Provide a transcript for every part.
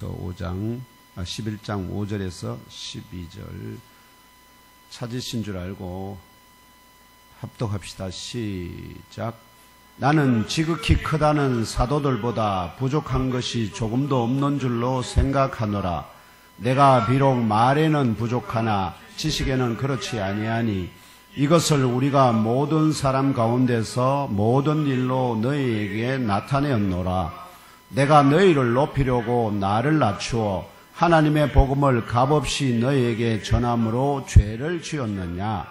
11장 5절에서 12절 찾으신 줄 알고 합독합시다. 시작. 나는 지극히 크다는 사도들보다 부족한 것이 조금도 없는 줄로 생각하노라. 내가 비록 말에는 부족하나 지식에는 그렇지 아니하니 이것을 우리가 모든 사람 가운데서 모든 일로 너희에게 나타내었노라. 내가 너희를 높이려고 나를 낮추어 하나님의 복음을 값없이 너희에게 전함으로 죄를 지었느냐?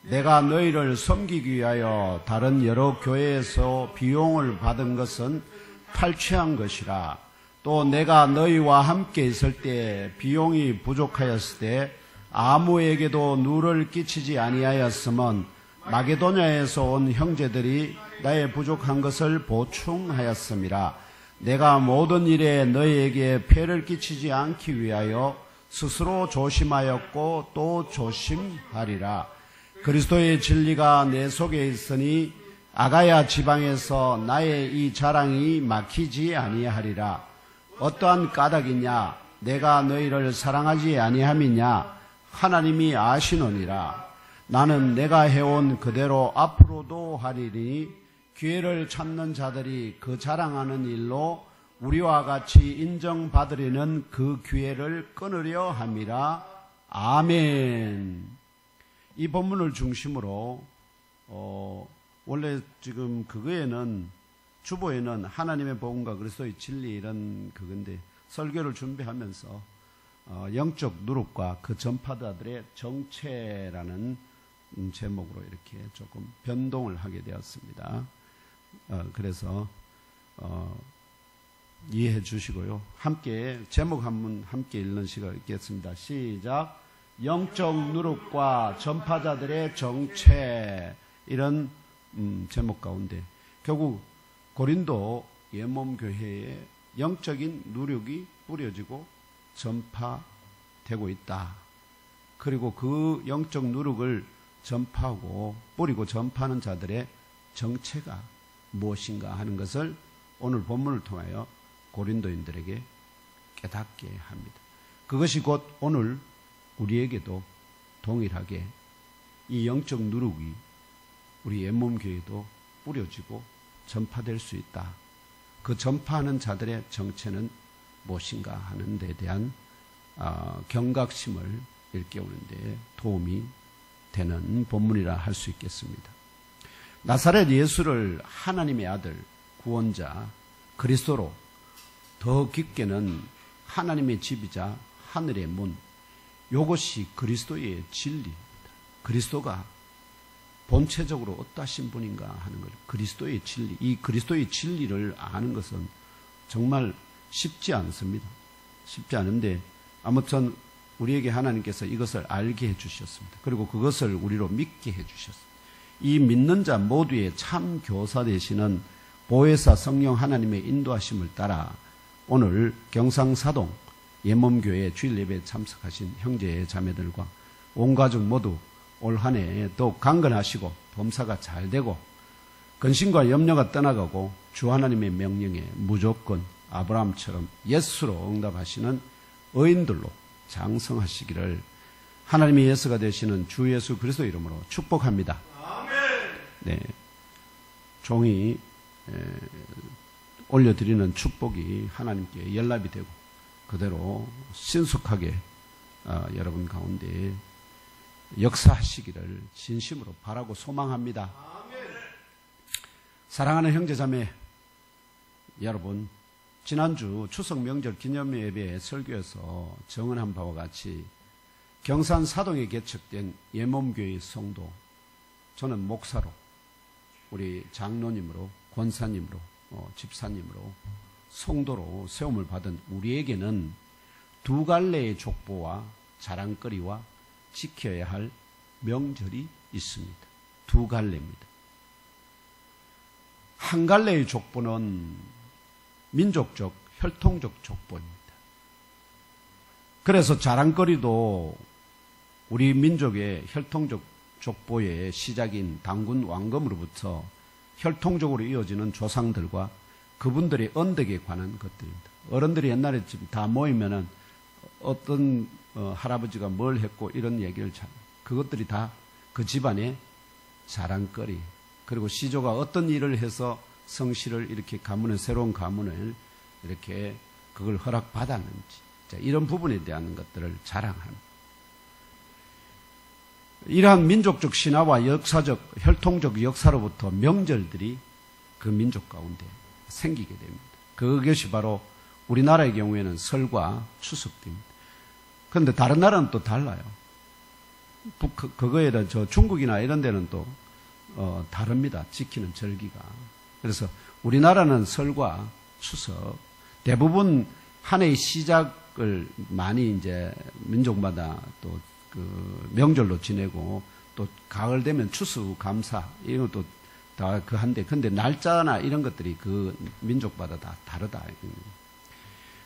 내가 너희를 섬기기 위하여 다른 여러 교회에서 비용을 받은 것은 탈취한 것이라. 또 내가 너희와 함께 있을 때 비용이 부족하였을 때 아무에게도 누를 끼치지 아니하였으면 마게도냐에서 온 형제들이 나의 부족한 것을 보충하였음이라. 내가 모든 일에 너희에게 폐를 끼치지 않기 위하여 스스로 조심하였고 또 조심하리라. 그리스도의 진리가 내 속에 있으니 아가야 지방에서 나의 이 자랑이 막히지 아니하리라. 어떠한 까닭이냐? 내가 너희를 사랑하지 아니함이냐? 하나님이 아시노니라. 나는 내가 해온 그대로 앞으로도 하리니 기회를 찾는 자들이 그 자랑하는 일로 우리와 같이 인정받으려는 그 기회를 끊으려 함이라. 아멘. 이 본문을 중심으로 원래 지금 그거에는 주보에는 하나님의 복음과 그리스도의 진리 이런 그건데 설교를 준비하면서 영적 누룩과 그 전파자들의 정체라는 제목으로 이렇게 조금 변동을 하게 되었습니다. 그래서 이해해 주시고요. 함께 제목 한번 함께 읽는 시간 있겠습니다. 시작. 영적 누룩과 전파자들의 정체, 이런 제목 가운데 결국 고린도 예몸교회에 영적인 누룩이 뿌려지고 전파되고 있다. 그리고 그 영적 누룩을 전파하고 뿌리고 전파하는 자들의 정체가 무엇인가 하는 것을 오늘 본문을 통하여 고린도인들에게 깨닫게 합니다. 그것이 곧 오늘 우리에게도 동일하게 이 영적 누룩이 우리 옛몸교회에도 뿌려지고 전파될 수 있다. 그 전파하는 자들의 정체는 무엇인가 하는 데 대한 경각심을 일깨우는 데 도움이 되는 본문이라 할 수 있겠습니다. 나사렛 예수를 하나님의 아들, 구원자, 그리스도로 더 깊게는 하나님의 집이자 하늘의 문, 이것이 그리스도의 진리입니다. 그리스도가 본체적으로 어떠하신 분인가 하는 것, 그리스도의 진리, 이 그리스도의 진리를 아는 것은 정말 쉽지 않습니다. 쉽지 않은데 아무튼 우리에게 하나님께서 이것을 알게 해주셨습니다. 그리고 그것을 우리로 믿게 해주셨습니다. 이 믿는 자 모두의 참 교사 되시는 보혜사 성령 하나님의 인도하심을 따라 오늘 경상사동 예몸교회 주일 예배에 참석하신 형제 자매들과 온 가족 모두 올 한 해 더욱 강건하시고 범사가 잘 되고 근심과 염려가 떠나가고 주 하나님의 명령에 무조건 아브라함처럼 예수로 응답하시는 의인들로 장성하시기를 하나님의 예수가 되시는 주 예수 그리스도 이름으로 축복합니다. 네, 종이 올려드리는 축복이 하나님께 연락이 되고 그대로 신속하게 여러분 가운데 역사하시기를 진심으로 바라고 소망합니다. 사랑하는 형제자매 여러분, 지난주 추석 명절 기념 예배 설교에서 정언한 바와 같이 경산 사동에 개척된 예몸교회 성도, 저는 목사로, 우리 장로님으로, 권사님으로, 집사님으로, 성도로 세움을 받은 우리에게는 두 갈래의 족보와 자랑거리와 지켜야 할 명절이 있습니다. 두 갈래입니다. 한 갈래의 족보는 민족적, 혈통적 족보입니다. 그래서 자랑거리도 우리 민족의 혈통적 족보의 시작인 당군 왕검으로부터 혈통적으로 이어지는 조상들과 그분들의 언덕에 관한 것들입니다. 어른들이 옛날에 다 모이면은 어떤 할아버지가 뭘 했고 이런 얘기를 잘, 그것들이 다 그 집안의 자랑거리, 그리고 시조가 어떤 일을 해서 성씨를 이렇게 가문을, 새로운 가문을 이렇게 그걸 허락받았는지, 자, 이런 부분에 대한 것들을 자랑하는. 이러한 민족적 신화와 역사적, 혈통적 역사로부터 명절들이 그 민족 가운데 생기게 됩니다. 그것이 바로 우리나라의 경우에는 설과 추석입니다. 그런데 다른 나라는 또 달라요. 그거에 저 중국이나 이런 데는 또 다릅니다. 지키는 절기가. 그래서 우리나라는 설과 추석, 대부분 한 해의 시작을 많이 이제 민족마다 또 그 명절로 지내고, 또 가을 되면 추수, 감사 이런 것도 다 그 한데, 근데 날짜나 이런 것들이 그 민족마다 다 다르다.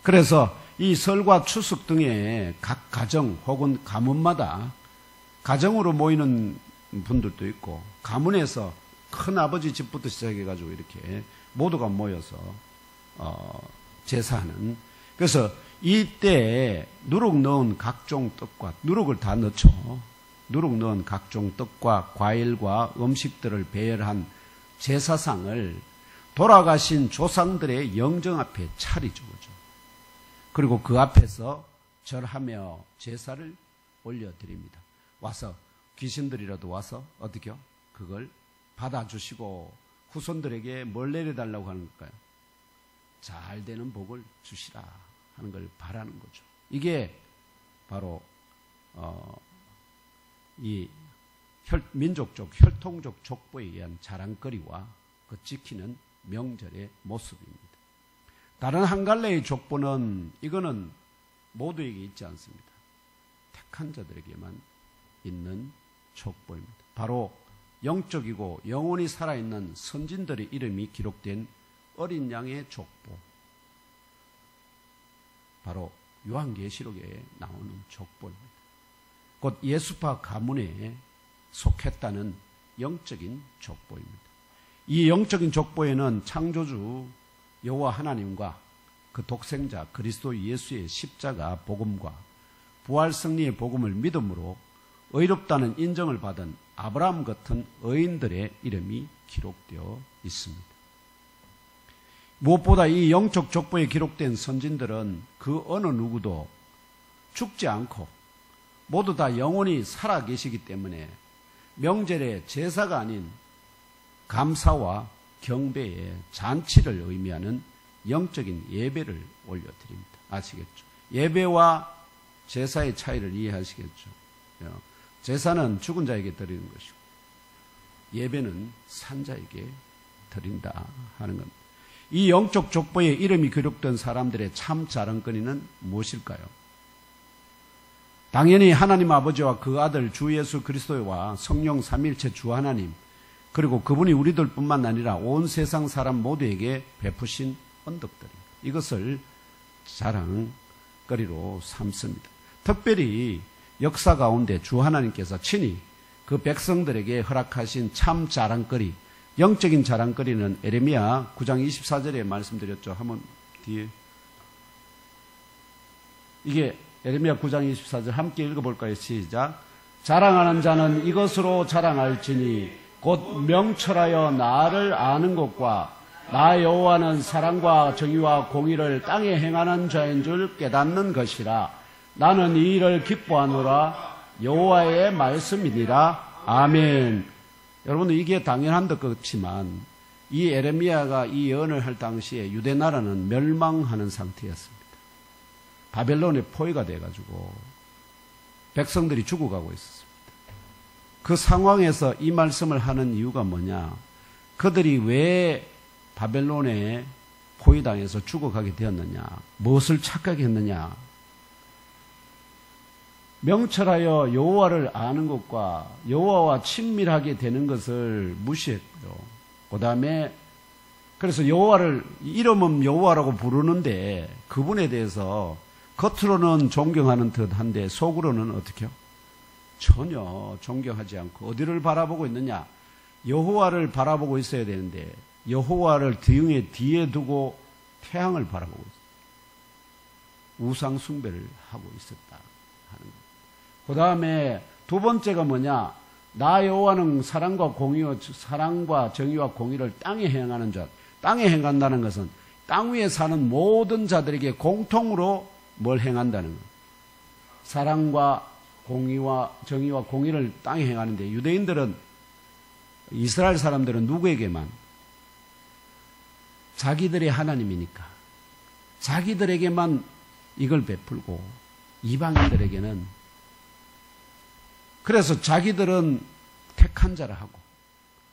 그래서 이 설과 추석 등의 각 가정 혹은 가문마다 가정으로 모이는 분들도 있고, 가문에서 큰 아버지 집부터 시작해가지고 이렇게 모두가 모여서 제사하는. 그래서 이때 누룩 넣은 각종 떡과, 누룩을 다 넣죠. 누룩 넣은 각종 떡과 과일과 음식들을 배열한 제사상을 돌아가신 조상들의 영정 앞에 차리죠. 그리고 그 앞에서 절하며 제사를 올려드립니다. 와서 귀신들이라도 와서 어떻게요? 그걸 받아주시고 후손들에게 뭘 내려달라고 하는 걸까요? 잘 되는 복을 주시라 하는 걸 바라는 거죠. 이게 바로 이 민족적, 혈통적 족보에 의한 자랑거리와 그 지키는 명절의 모습입니다. 다른 한 갈래의 족보는, 이거는 모두에게 있지 않습니다. 택한 자들에게만 있는 족보입니다. 바로 영적이고 영혼이 살아있는 선진들의 이름이 기록된 어린 양의 족보, 바로 요한계시록에 나오는 족보입니다. 곧 예수파 가문에 속했다는 영적인 족보입니다. 이 영적인 족보에는 창조주 여호와 하나님과 그 독생자 그리스도 예수의 십자가 복음과 부활 승리의 복음을 믿음으로 의롭다는 인정을 받은 아브라함 같은 의인들의 이름이 기록되어 있습니다. 무엇보다 이 영적 족보에 기록된 선진들은 그 어느 누구도 죽지 않고 모두 다 영원히 살아 계시기 때문에 명절의 제사가 아닌 감사와 경배의 잔치를 의미하는 영적인 예배를 올려드립니다. 아시겠죠? 예배와 제사의 차이를 이해하시겠죠? 제사는 죽은 자에게 드리는 것이고 예배는 산 자에게 드린다 하는 겁니다. 이 영적 족보에 이름이 기록된 사람들의 참 자랑거리는 무엇일까요? 당연히 하나님 아버지와 그 아들 주 예수 그리스도와 성령 삼위일체 주 하나님, 그리고 그분이 우리들뿐만 아니라 온 세상 사람 모두에게 베푸신 언덕들입니다. 이것을 자랑거리로 삼습니다. 특별히 역사 가운데 주 하나님께서 친히 그 백성들에게 허락하신 참 자랑거리, 영적인 자랑거리는 에레미야 9장 24절에 말씀드렸죠. 한번 뒤에. 이게 에레미야 9장 24절 함께 읽어볼까요? 시작. 자랑하는 자는 이것으로 자랑할지니 곧 명철하여 나를 아는 것과 나 여호와는 사랑과 정의와 공의를 땅에 행하는 자인 줄 깨닫는 것이라. 나는 이 일을 기뻐하노라. 여호와의 말씀이니라. 아멘. 여러분, 이게 당연한 것 같지만 이 에레미야가 이 예언을 할 당시에 유대 나라는 멸망하는 상태였습니다. 바벨론의 포위가 돼가지고 백성들이 죽어가고 있었습니다. 그 상황에서 이 말씀을 하는 이유가 뭐냐? 그들이 왜 바벨론에 포위당해서 죽어가게 되었느냐? 무엇을 착각했느냐? 명철하여 여호와를 아는 것과 여호와와 친밀하게 되는 것을 무시했고요. 그 다음에 그래서 여호와를 이름은 여호와라고 부르는데 그분에 대해서 겉으로는 존경하는 듯한데 속으로는 어떻게 해요? 전혀 존경하지 않고 어디를 바라보고 있느냐? 여호와를 바라보고 있어야 되는데 여호와를 등에 뒤에 두고 태양을 바라보고 있었다. 우상 숭배를 하고 있었다 하는 것. 그 다음에 두 번째가 뭐냐? 나 여호와는 사랑과 정의와 공의를 땅에 행하는 자. 땅에 행한다는 것은 땅 위에 사는 모든 자들에게 공통으로 뭘 행한다는 것. 사랑과 정의와 공의를 땅에 행하는데 유대인들은, 이스라엘 사람들은 누구에게만? 자기들의 하나님이니까 자기들에게만 이걸 베풀고 이방인들에게는, 그래서 자기들은 택한 자라 하고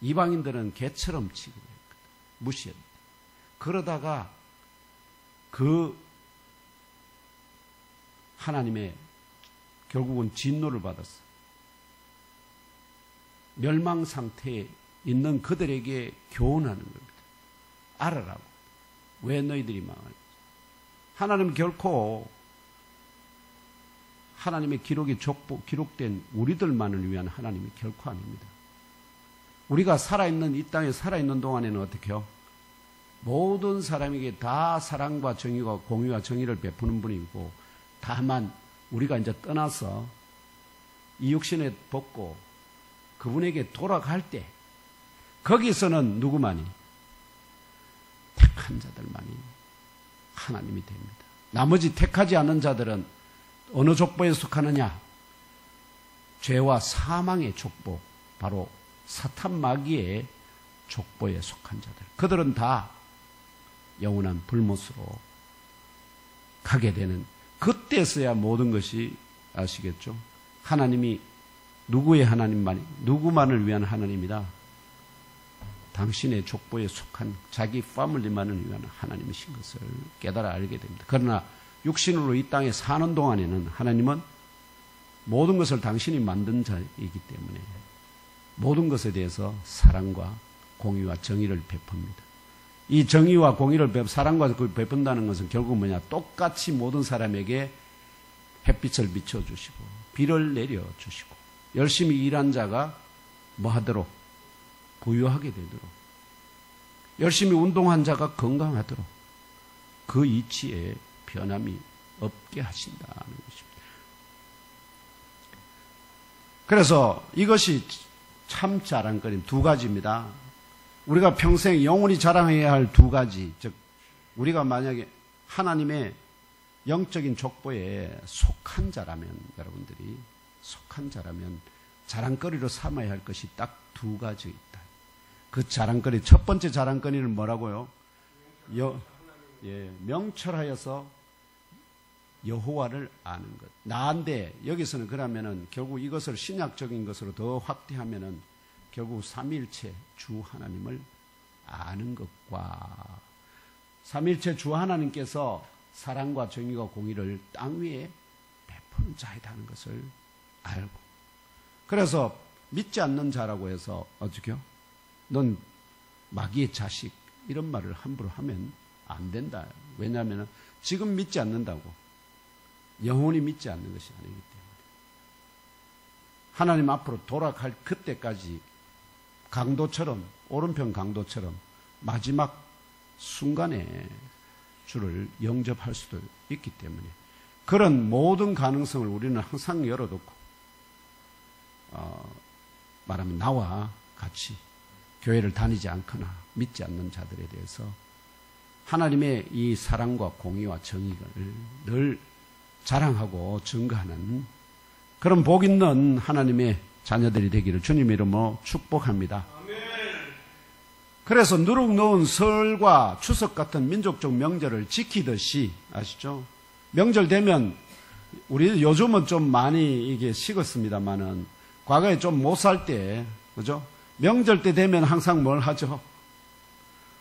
이방인들은 개처럼 취급했거든. 무시했다. 그러다가 그 하나님의 결국은 진노를 받았어. 멸망 상태에 있는 그들에게 교훈하는 겁니다. 알아라고. 왜 너희들이 망할지. 하나님은 결코 하나님의 기록된 우리들만을 위한 하나님이 결코 아닙니다. 우리가 이 땅에 살아있는 동안에는 어떻게 해요? 모든 사람에게 다 사랑과 정의와 공의와 정의를 베푸는 분이고, 다만 우리가 이제 떠나서 이 육신에 벗고 그분에게 돌아갈 때 거기서는 누구만이? 택한 자들만이 하나님이 됩니다. 나머지 택하지 않은 자들은 어느 족보에 속하느냐? 죄와 사망의 족보, 바로 사탄 마귀의 족보에 속한 자들. 그들은 다 영원한 불못으로 가게 되는, 그때서야 모든 것이, 아시겠죠? 하나님이 누구만을 위한 하나님이다? 당신의 족보에 속한 자기 패밀리만을 위한 하나님이신 것을 깨달아 알게 됩니다. 그러나 육신으로 이 땅에 사는 동안에는 하나님은 모든 것을 당신이 만든 자이기 때문에 모든 것에 대해서 사랑과 공의와 정의를 베풉니다. 이 정의와 공의를 사랑과 베푼다는 것은 결국 뭐냐? 똑같이 모든 사람에게 햇빛을 비춰주시고 비를 내려주시고 열심히 일한 자가 뭐 하도록? 부유하게 되도록, 열심히 운동한 자가 건강하도록, 그 이치에 변함이 없게 하신다는 것입니다. 그래서 이것이 참 자랑거리는 두 가지입니다. 우리가 평생 영원히 자랑해야 할 두 가지, 즉 우리가 만약에 하나님의 영적인 족보에 속한 자라면, 여러분들이 속한 자라면 자랑거리로 삼아야 할 것이 딱 두 가지 있다. 그 자랑거리, 첫 번째 자랑거리는 뭐라고요? 명철하여서 여호와를 아는 것. 나인데 여기서는 그러면은 결국 이것을 신약적인 것으로 더 확대하면은 결국 삼위일체 주 하나님을 아는 것과, 삼위일체 주 하나님께서 사랑과 정의와 공의를 땅 위에 베푸는 자이다 하는 것을 알고, 그래서 믿지 않는 자라고 해서 어떻게요? 넌 마귀의 자식, 이런 말을 함부로 하면 안 된다. 왜냐하면 지금 믿지 않는다고 영원히 믿지 않는 것이 아니기 때문에 하나님 앞으로 돌아갈 그때까지 강도처럼, 오른편 강도처럼 마지막 순간에 주를 영접할 수도 있기 때문에 그런 모든 가능성을 우리는 항상 열어놓고 말하면 나와 같이 교회를 다니지 않거나 믿지 않는 자들에 대해서 하나님의 이 사랑과 공의와 정의를 늘 자랑하고 증거하는 그런 복 있는 하나님의 자녀들이 되기를 주님의 이름으로 축복합니다. 그래서 누룩 놓은 설과 추석 같은 민족적 명절을 지키듯이, 아시죠? 명절 되면 우리 요즘은 좀 많이 이게 식었습니다만은 과거에 좀 못 살 때, 그죠? 명절 때 되면 항상 뭘 하죠?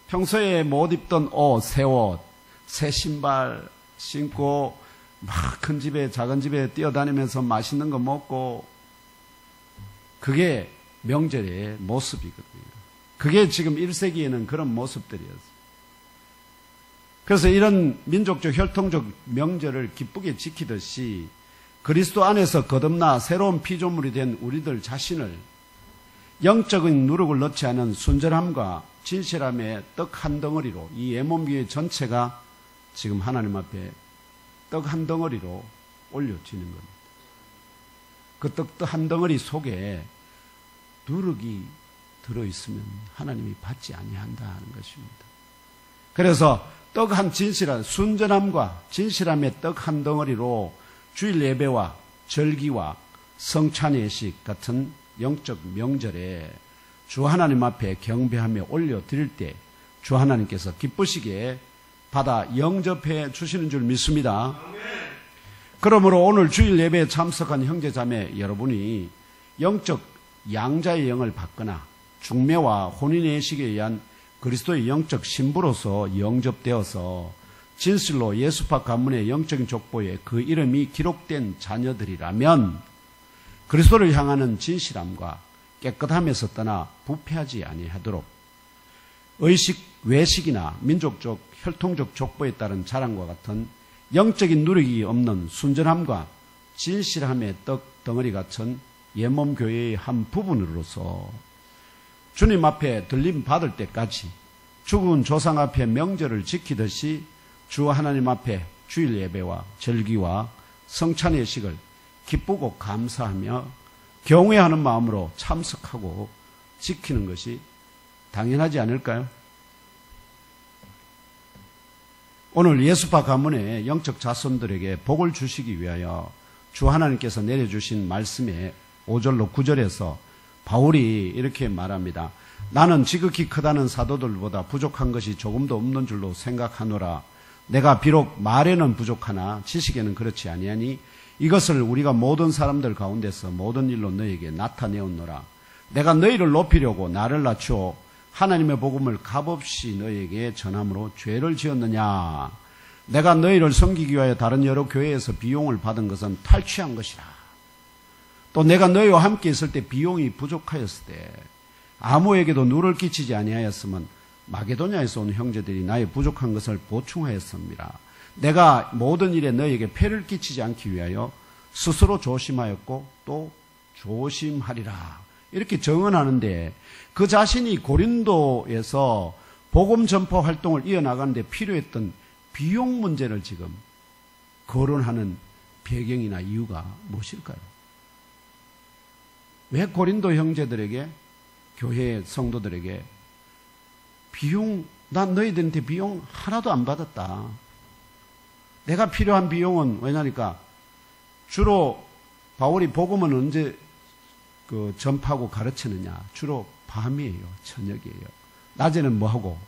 평소에 못 입던 옷, 새 옷, 새 신발 신고 막 큰 집에 작은 집에 뛰어다니면서 맛있는 거 먹고, 그게 명절의 모습이거든요. 그게 지금 1세기에는 그런 모습들이었어요. 그래서 이런 민족적 혈통적 명절을 기쁘게 지키듯이 그리스도 안에서 거듭나 새로운 피조물이 된 우리들 자신을 영적인 누룩을 넣지 않은 순전함과 진실함의 떡 한 덩어리로 이 예몸교회 전체가 지금 하나님 앞에 떡 한 덩어리로 올려지는 겁니다. 그 떡 한 덩어리 속에 누룩이 들어있으면 하나님이 받지 아니한다 하는 것입니다. 그래서 떡 한 진실한 순전함과 진실함의 떡 한 덩어리로 주일 예배와 절기와 성찬예식 같은 영적 명절에 주 하나님 앞에 경배하며 올려드릴 때 주 하나님께서 기쁘시게 받아 영접해 주시는 줄 믿습니다. 그러므로 오늘 주일 예배에 참석한 형제자매 여러분이 영적 양자의 영을 받거나 중매와 혼인예식에 의한 그리스도의 영적 신부로서 영접되어서 진실로 예수파 가문의 영적인 족보에 그 이름이 기록된 자녀들이라면 그리스도를 향하는 진실함과 깨끗함에서 떠나 부패하지 아니하도록 의식, 외식이나 민족적, 혈통적 족보에 따른 자랑과 같은 영적인 누룩이 없는 순전함과 진실함의 떡 덩어리 같은 예몸 교회의 한 부분으로서 주님 앞에 들림 받을 때까지 죽은 조상 앞에 명절을 지키듯이 주 하나님 앞에 주일 예배와 절기와 성찬 예식을 기쁘고 감사하며 경외하는 마음으로 참석하고 지키는 것이 당연하지 않을까요? 오늘 예수파 가문의 영적 자손들에게 복을 주시기 위하여 주 하나님께서 내려주신 말씀의 5절로 9절에서 바울이 이렇게 말합니다. 나는 지극히 크다는 사도들보다 부족한 것이 조금도 없는 줄로 생각하노라. 내가 비록 말에는 부족하나 지식에는 그렇지 아니하니 이것을 우리가 모든 사람들 가운데서 모든 일로 너에게 나타내었노라. 내가 너희를 높이려고 나를 낮추어 하나님의 복음을 값없이 너에게 전함으로 죄를 지었느냐. 내가 너희를 섬기기 위하여 다른 여러 교회에서 비용을 받은 것은 탈취한 것이라. 또 내가 너희와 함께 있을 때 비용이 부족하였을 때 아무에게도 누를 끼치지 아니하였으면 마게도냐에서 온 형제들이 나의 부족한 것을 보충하였습니다. 내가 모든 일에 너희에게 폐를 끼치지 않기 위하여 스스로 조심하였고 또 조심하리라. 이렇게 정언하는데 그 자신이 고린도에서 복음 전파 활동을 이어나가는데 필요했던 비용 문제를 지금 거론하는 배경이나 이유가 무엇일까요? 왜 고린도 형제들에게, 교회 성도들에게 비용, 난 너희들한테 비용 하나도 안 받았다. 내가 필요한 비용은 왜냐니까 주로 바울이 복음은 언제 전파하고 가르치느냐? 주로 밤이에요. 저녁이에요. 낮에는 뭐하고?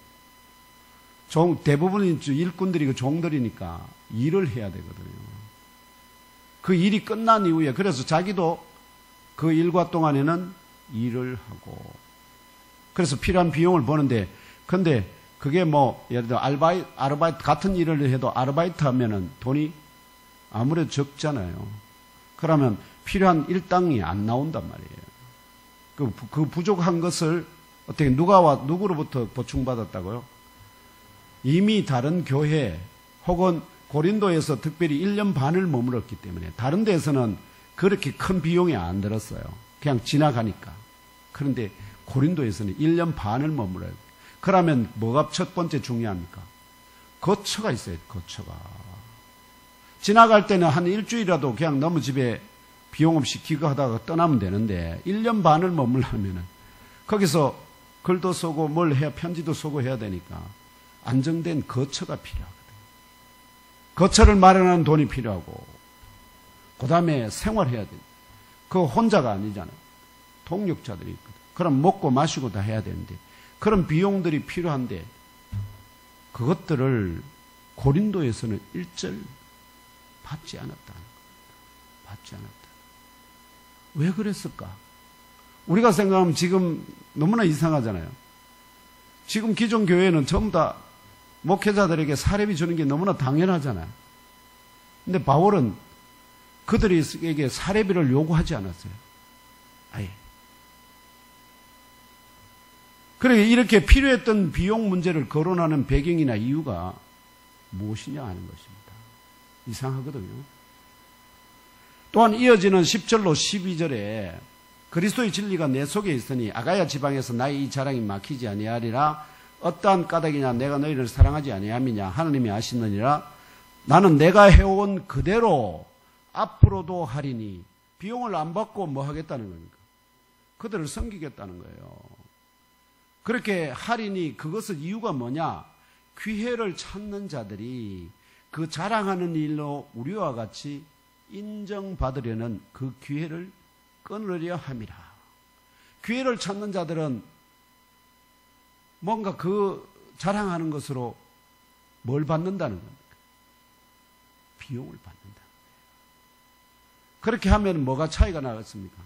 대부분이 일꾼들이 종들이니까 일을 해야 되거든요. 그 일이 끝난 이후에 그래서 자기도 그 일과 동안에는 일을 하고 그래서 필요한 비용을 버는데 근데 그게 뭐 예를 들어 아르바이트 같은 일을 해도 아르바이트 하면은 돈이 아무래도 적잖아요. 그러면 필요한 일당이 안 나온단 말이에요. 그 부족한 것을 어떻게 누구로부터 보충받았다고요? 이미 다른 교회 혹은 고린도에서 특별히 1년 반을 머물렀기 때문에 다른 데에서는 그렇게 큰 비용이 안 들었어요. 그냥 지나가니까. 그런데 고린도에서는 1년 반을 머물러요. 그러면 뭐가 첫 번째 중요합니까? 거처가 있어요. 거처가. 지나갈 때는 한 일주일이라도 그냥 너무 집에 비용 없이 기거하다가 떠나면 되는데 1년 반을 머물려면 거기서 글도 쓰고 뭘 해야 편지도 쓰고 해야 되니까 안정된 거처가 필요하거든요. 거처를 마련하는 돈이 필요하고 그 다음에 생활해야 돼요. 그거 혼자가 아니잖아요. 동력자들이 있거든. 그럼 먹고 마시고 다 해야 되는데 그런 비용들이 필요한데 그것들을 고린도에서는 일절 받지 않았다는 겁니다. 받지 않았다. 왜 그랬을까? 우리가 생각하면 지금 너무나 이상하잖아요. 지금 기존 교회는 전부 다 목회자들에게 사례비 주는 게 너무나 당연하잖아요. 근데 바울은 그들에게 사례비를 요구하지 않았어요. 아예. 그러니까 이렇게 필요했던 비용 문제를 거론하는 배경이나 이유가 무엇이냐 하는 것입니다. 이상하거든요. 또한 이어지는 10절로 12절에 그리스도의 진리가 내 속에 있으니 아가야 지방에서 나의 이 자랑이 막히지 아니하리라. 어떠한 까닭이냐 내가 너희를 사랑하지 아니함이냐 하나님이 아시느니라. 나는 내가 해온 그대로 앞으로도 하리니 비용을 안 받고 뭐 하겠다는 겁니까? 그들을 섬기겠다는 거예요. 그렇게 하리니 그것은 이유가 뭐냐? 기회를 찾는 자들이 그 자랑하는 일로 우리와 같이 인정받으려는 그 기회를 끊으려 함이라. 기회를 찾는 자들은 뭔가 그 자랑하는 것으로 뭘 받는다는 겁니까? 비용을 받는다. 그렇게 하면 뭐가 차이가 나겠습니까?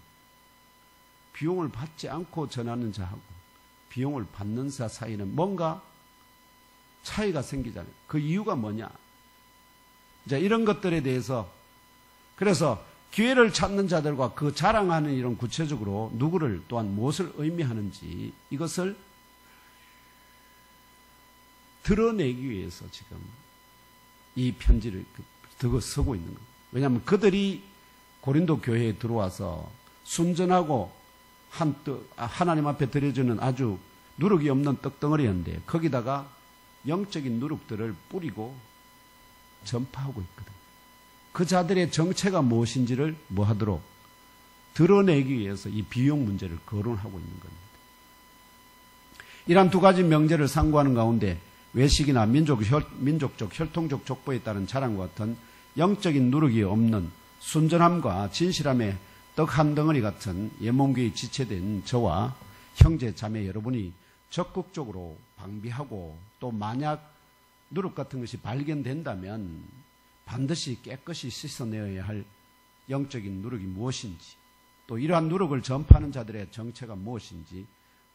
비용을 받지 않고 전하는 자하고 비용을 받는 자 사이는 뭔가 차이가 생기잖아요. 그 이유가 뭐냐? 이제 이런 것들에 대해서 그래서 기회를 찾는 자들과 그 자랑하는 이런 구체적으로 누구를 또한 무엇을 의미하는지 이것을 드러내기 위해서 지금 이 편지를 쓰고 있는 거예요. 왜냐하면 그들이 고린도 교회에 들어와서 순전하고 하나님 앞에 드려주는 아주 누룩이 없는 떡덩어리였는데 거기다가 영적인 누룩들을 뿌리고 전파하고 있거든요. 그 자들의 정체가 무엇인지를 뭐하도록 드러내기 위해서 이 비용 문제를 거론하고 있는 겁니다. 이러한 두 가지 명제를 상고하는 가운데 외식이나 민족적 혈통적 족보에 따른 자랑과 같은 영적인 누룩이 없는 순전함과 진실함의 떡 한 덩어리 같은 예몸교에 지체된 저와 형제 자매 여러분이 적극적으로 방비하고 또 만약 누룩 같은 것이 발견된다면 반드시 깨끗이 씻어내어야 할 영적인 누룩이 무엇인지 또 이러한 누룩을 전파하는 자들의 정체가 무엇인지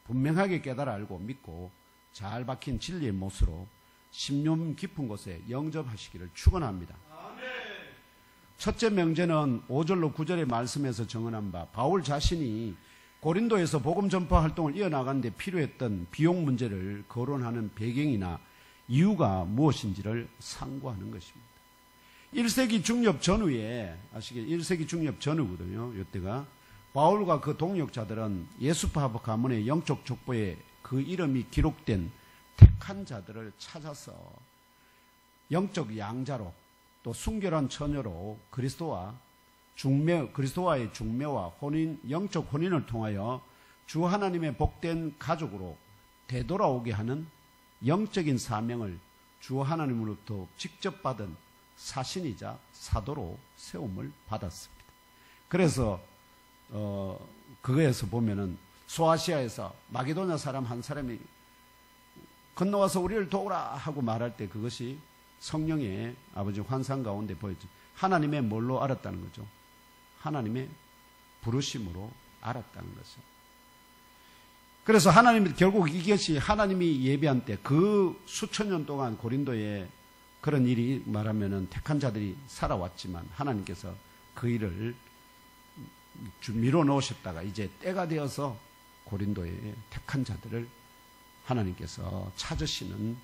분명하게 깨달아 알고 믿고 잘 박힌 진리의 못으로 심령 깊은 곳에 영접하시기를 축원합니다. 첫째 명제는 5절로 9절의 말씀에서 정언한 바 바울 자신이 고린도에서 복음 전파 활동을 이어나가는 데 필요했던 비용 문제를 거론하는 배경이나 이유가 무엇인지를 상고하는 것입니다. 1세기 중엽 전후에 아시게 1세기 중엽 전후거든요. 이때가 바울과 그 동역자들은 예수파 가문의 영적 족보에 그 이름이 기록된 택한 자들을 찾아서 영적 양자로 또 순결한 처녀로 그리스도와의 중매와 영적 혼인을 통하여 주 하나님의 복된 가족으로 되돌아오게 하는 영적인 사명을 주 하나님으로부터 직접 받은 사신이자 사도로 세움을 받았습니다. 그래서 그거에서 보면은 소아시아에서 마게도냐 사람 한 사람이 건너와서 우리를 도우라 하고 말할 때 그것이 성령의 아버지 환상 가운데 보였죠. 하나님의 뭘로 알았다는 거죠? 하나님의 부르심으로 알았다는 거죠. 그래서 하나님 결국 이것이 하나님이 예비한 때 그 수천 년 동안 고린도에 그런 일이 말하면은 택한 자들이 살아왔지만 하나님께서 그 일을 미뤄 놓으셨다가 이제 때가 되어서 고린도에 택한 자들을 하나님께서 찾으시는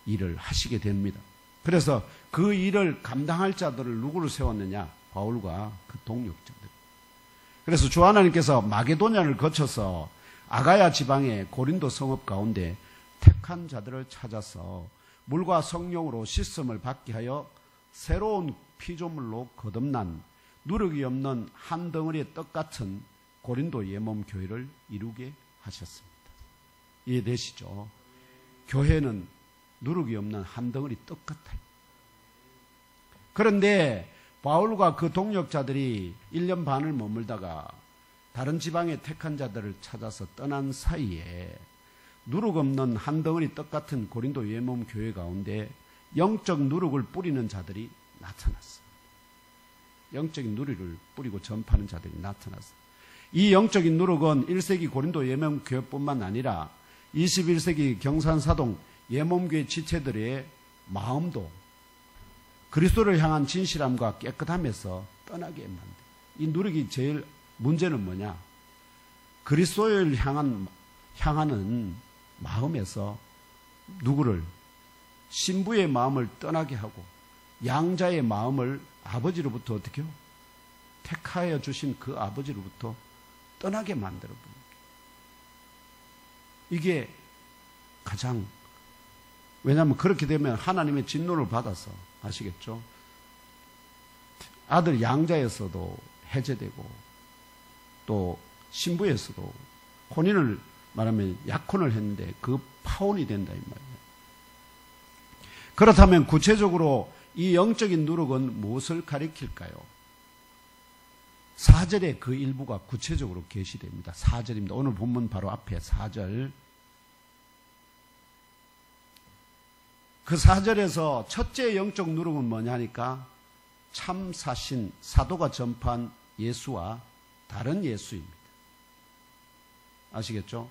일을 하시게 됩니다. 그래서 그 일을 감당할 자들을 누구를 세웠느냐? 바울과 그 동역자들. 그래서 주 하나님께서 마게도냐를 거쳐서 아가야 지방의 고린도 성읍 가운데 택한 자들을 찾아서 물과 성령으로 씻음을 받게 하여 새로운 피조물로 거듭난 누룩이 없는 한 덩어리의 떡 같은 고린도 예몸 교회를 이루게 하셨습니다. 이해되시죠? 교회는 누룩이 없는 한 덩어리 떡 같아요. 그런데 바울과 그 동역자들이 1년 반을 머물다가 다른 지방의 택한 자들을 찾아서 떠난 사이에 누룩 없는 한 덩어리 떡 같은 고린도 예몸 교회 가운데 영적 누룩을 뿌리는 자들이 나타났어요. 영적인 누룩을 뿌리고 전파하는 자들이 나타났어요. 이 영적인 누룩은 1세기 고린도 예몸 교회뿐만 아니라 21세기 경산사동 예몸교회 지체들의 마음도 그리스도를 향한 진실함과 깨끗함에서 떠나게 만듭니다. 이 누룩이 제일 문제는 뭐냐? 그리스도를 향하는 마음에서 누구를 신부의 마음을 떠나게 하고 양자의 마음을 아버지로부터 어떻게 해요? 택하여 주신 그 아버지로부터 떠나게 만들어 봅니다. 이게 가장, 왜냐하면 그렇게 되면 하나님의 진노를 받아서, 아시겠죠? 아들 양자였어도 해제되고 또 신부였어도 혼인을 말하면 약혼을 했는데 그 파혼이 된다 이 말이에요. 그렇다면 구체적으로 이 영적인 누룩은 무엇을 가리킬까요? 4절에 그 일부가 구체적으로 계시됩니다. 4절입니다. 오늘 본문 바로 앞에 4절. 그 4절에서 첫째 영적 누룩은 뭐냐니까 참사신 사도가 전파한 예수와 다른 예수입니다. 아시겠죠?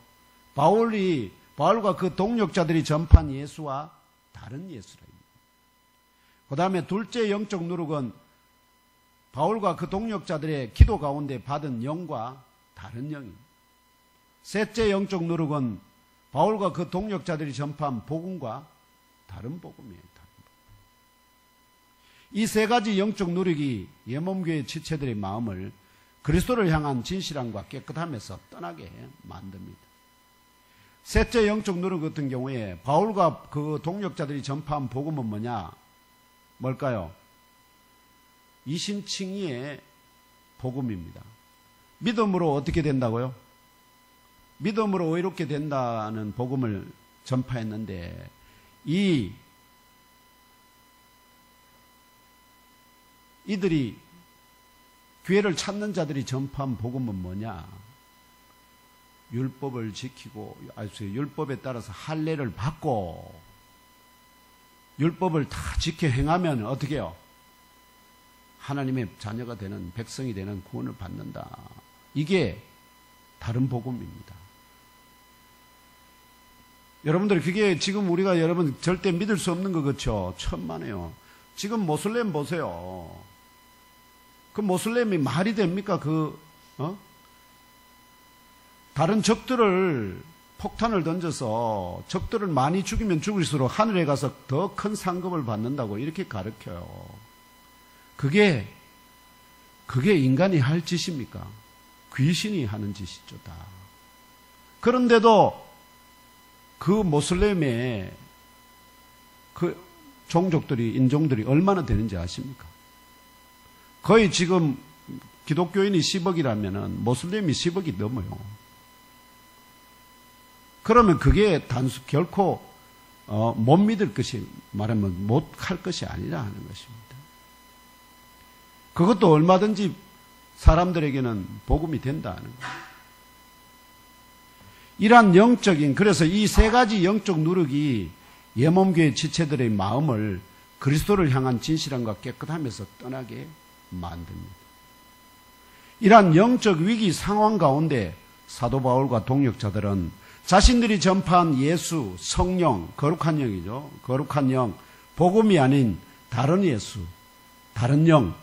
바울과 그 동력자들이 전파한 예수와 다른 예수라. 그 다음에 둘째 영적 누룩은 바울과 그 동력자들의 기도 가운데 받은 영과 다른 영입니다. 셋째 영적 누룩은 바울과 그 동력자들이 전파한 복음과 다른 복음이에요. 이 세 가지 영적 누룩이 예몸교회 지체들의 마음을 그리스도를 향한 진실함과 깨끗함에서 떠나게 만듭니다. 셋째 영적 누룩 같은 경우에 바울과 그 동력자들이 전파한 복음은 뭐냐? 뭘까요? 이신칭의의 복음입니다. 믿음으로 어떻게 된다고요? 믿음으로 의롭게 된다는 복음을 전파했는데 이들이 교회를 찾는 자들이 전파한 복음은 뭐냐? 율법을 지키고 율법에 따라서 할례를 받고 율법을 다 지켜 행하면 어떻게 해요? 하나님의 자녀가 되는 백성이 되는 구원을 받는다. 이게 다른 복음입니다. 여러분들 그게 지금 우리가 여러분 절대 믿을 수 없는 거 그렇죠? 천만에요. 지금 모슬렘 보세요. 그 모슬렘이 말이 됩니까? 다른 적들을 폭탄을 던져서 적들을 많이 죽이면 죽일수록 하늘에 가서 더 큰 상급을 받는다고 이렇게 가르쳐요. 그게 인간이 할 짓입니까? 귀신이 하는 짓이죠, 다. 그런데도 그 모슬렘의 그 인종들이 얼마나 되는지 아십니까? 거의 지금 기독교인이 10억이라면은 모슬렘이 10억이 넘어요. 그러면 그게 결코 못 믿을 것이 말하면 못 할 것이 아니라 하는 것입니다. 그것도 얼마든지 사람들에게는 복음이 된다는 거예요. 이러한 그래서 이 세 가지 영적 누룩이 예몸교회 지체들의 마음을 그리스도를 향한 진실함과 깨끗함에서 떠나게 만듭니다. 이러한 영적 위기 상황 가운데 사도 바울과 동력자들은 자신들이 전파한 예수, 성령, 거룩한 영이죠. 거룩한 영, 복음이 아닌 다른 예수, 다른 영,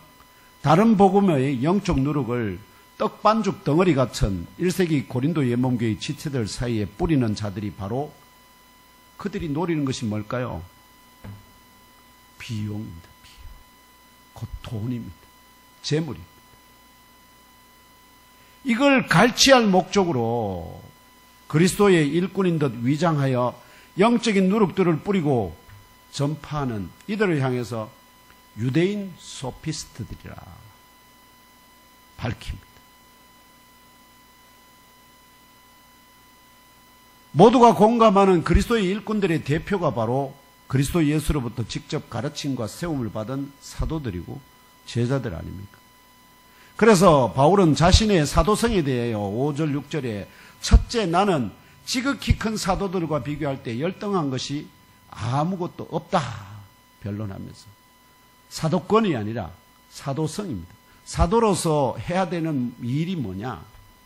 다른 복음의 영적 누룩을 떡반죽 덩어리 같은 1세기 고린도 예몸교회 지체들 사이에 뿌리는 자들이 바로 그들이 노리는 것이 뭘까요? 비용입니다. 비용. 곧 돈입니다. 재물입니다. 이걸 갈취할 목적으로 그리스도의 일꾼인 듯 위장하여 영적인 누룩들을 뿌리고 전파하는 이들을 향해서 유대인 소피스트들이라 밝힙니다. 모두가 공감하는 그리스도의 일꾼들의 대표가 바로 그리스도 예수로부터 직접 가르침과 세움을 받은 사도들이고 제자들 아닙니까? 그래서 바울은 자신의 사도성에 대하여 5절, 6절에 첫째 나는 지극히 큰 사도들과 비교할 때 열등한 것이 아무것도 없다 변론하면서 사도권이 아니라 사도성입니다. 사도로서 해야 되는 일이 뭐냐?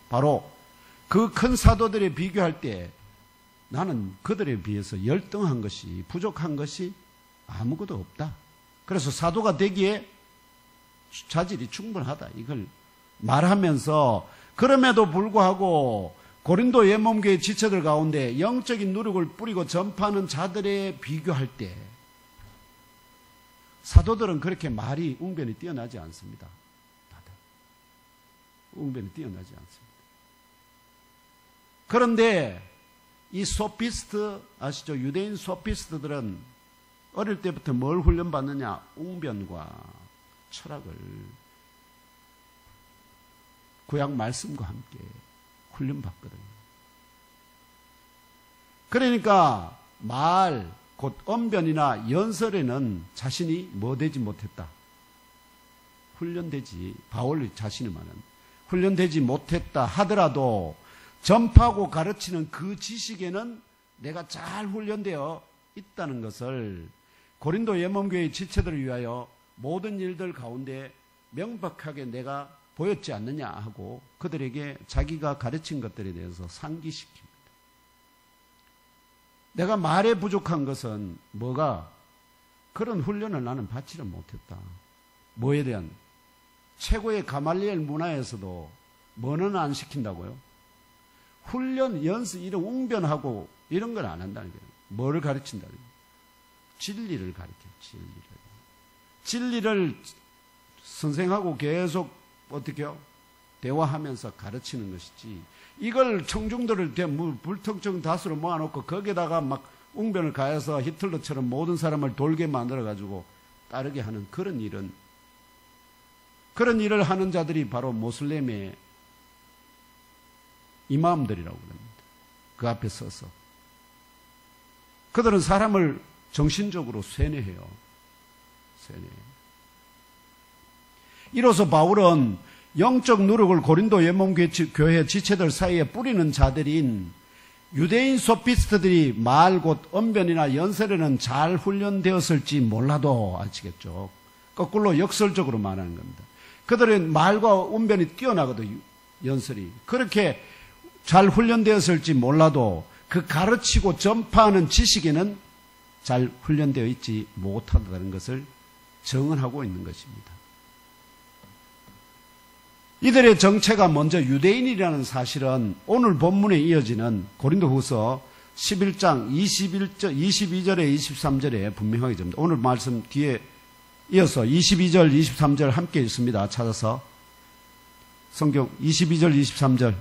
바로 그 큰 사도들에 비교할 때 나는 그들에 비해서 열등한 것이 부족한 것이 아무것도 없다. 그래서 사도가 되기에 자질이 충분하다. 이걸 말하면서 그럼에도 불구하고 고린도 예몸교회 지체들 가운데 영적인 누룩을 뿌리고 전파하는 자들에 비교할 때 사도들은 그렇게 말이 웅변이 뛰어나지 않습니다. 다들 웅변이 뛰어나지 않습니다. 그런데 이 소피스트 아시죠? 유대인 소피스트들은 어릴 때부터 뭘 훈련받느냐? 웅변과 철학을 구약 말씀과 함께 훈련받거든요. 그러니까 말, 곧 언변이나 연설에는 자신이 뭐 되지 못했다. 훈련되지, 바울 자신이 말하는 훈련되지 못했다 하더라도 전파하고 가르치는 그 지식에는 내가 잘 훈련되어 있다는 것을 고린도 예몬교회의 지체들을 위하여 모든 일들 가운데 명백하게 내가 보였지 않느냐 하고 그들에게 자기가 가르친 것들에 대해서 상기시킵니다. 내가 말에 부족한 것은 뭐가? 그런 훈련을 나는 받지를 못했다. 뭐에 대한? 최고의 가말리엘 문화에서도 뭐는 안 시킨다고요? 훈련, 연습, 이런 웅변하고 이런 걸 안 한다는 거예요. 뭐를 가르친다는 거예요? 진리를 가르쳐요. 진리를 선생하고 계속 어떻게요? 대화하면서 가르치는 것이지. 이걸 청중들을 불특정 다수로 모아놓고 거기에다가 막 웅변을 가해서 히틀러처럼 모든 사람을 돌게 만들어가지고 따르게 하는 그런 일을 하는 자들이 바로 모슬렘의 이마음들이라고 합니다. 그 앞에 서서. 그들은 사람을 정신적으로 쇠뇌해요. 쇠뇌. 이로써 바울은 영적 누룩을 고린도 예몬교회 지체들 사이에 뿌리는 자들인 유대인 소피스트들이 말 곧 언변이나 연설에는 잘 훈련되었을지 몰라도 아시겠죠. 거꾸로 역설적으로 말하는 겁니다. 그들은 말과 언변이 뛰어나거든요. 연설이. 그렇게 잘 훈련되었을지 몰라도 그 가르치고 전파하는 지식에는 잘 훈련되어 있지 못하다는 것을 정언하고 있는 것입니다. 이들의 정체가 먼저 유대인이라는 사실은 오늘 본문에 이어지는 고린도후서 11장 22절에 23절에 분명하게 됩니다. 오늘 말씀 뒤에 이어서 22절, 23절 함께 읽습니다. 찾아서 성경 22절, 23절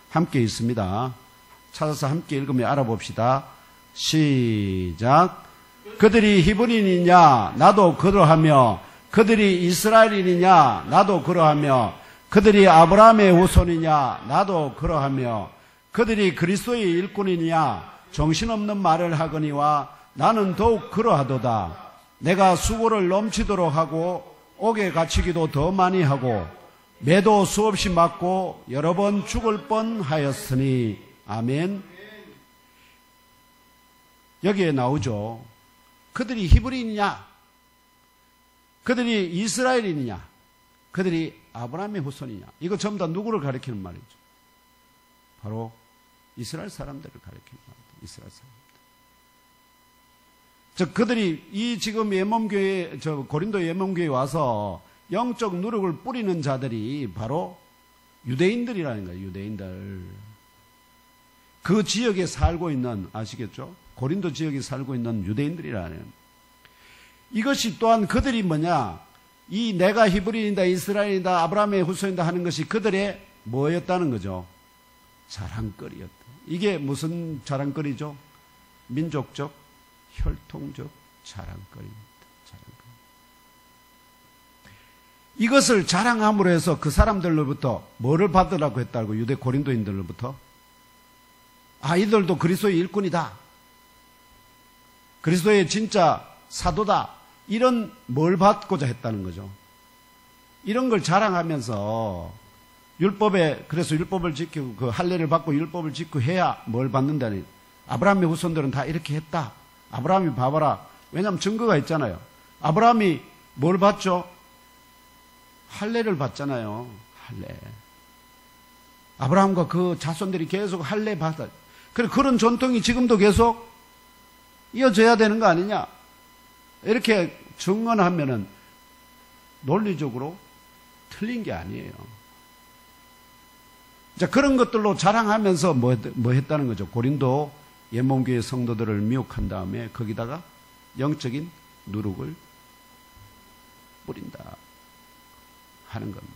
함께 읽습니다. 찾아서 함께 읽으며 알아봅시다. 시작. 그들이 히브리인이냐? 나도 그러하며 그들이 이스라엘인이냐? 나도 그러하며 그들이 아브라함의 후손이냐? 나도 그러하며 그들이 그리스도의 일꾼이냐? 정신없는 말을 하거니와 나는 더욱 그러하도다. 내가 수고를 넘치도록 하고 옥에 갇히기도 더 많이 하고 매도 수없이 맞고 여러 번 죽을 뻔하였으니. 아멘. 여기에 나오죠. 그들이 히브리인이냐? 그들이 이스라엘인이냐? 그들이 아브라함의 후손이냐? 이거 전부 다 누구를 가리키는 말이죠? 바로 이스라엘 사람들을 가리키는 말이죠. 이스라엘 사람들. 즉 그들이 이 지금 예몬교회, 고린도 예몬교회에 와서 영적 누룩을 뿌리는 자들이 바로 유대인들이라는 거예요. 유대인들. 그 지역에 살고 있는, 아시겠죠? 고린도 지역에 살고 있는 유대인들이라는. 이것이 또한 그들이 뭐냐? 이 내가 히브리인이다, 이스라엘이다, 아브라함의 후손이다 하는 것이 그들의 뭐였다는 거죠? 자랑거리였다. 이게 무슨 자랑거리죠? 민족적, 혈통적 자랑거리입니다. 자랑거리. 이것을 자랑함으로 해서 그 사람들로부터 뭐를 받으라고 했다고? 유대 고린도인들로부터? 아, 이들도 그리스도의 일꾼이다. 그리스도의 진짜 사도다. 이런 뭘 받고자 했다는 거죠. 이런 걸 자랑하면서 율법에, 그래서 율법을 지키고 그 할례를 받고 율법을 지키고 해야 뭘 받는다니. 아브라함의 후손들은 다 이렇게 했다. 아브라함이 봐봐라. 왜냐하면 증거가 있잖아요. 아브라함이 뭘 받죠? 할례를 받잖아요. 할례. 아브라함과 그 자손들이 계속 할례 받아. 그런 전통이 지금도 계속 이어져야 되는 거 아니냐? 이렇게 증언하면은 논리적으로 틀린 게 아니에요. 자, 그런 것들로 자랑하면서 뭐 했다는 거죠? 고린도 예몬교회 성도들을 미혹한 다음에 거기다가 영적인 누룩을 뿌린다 하는 겁니다.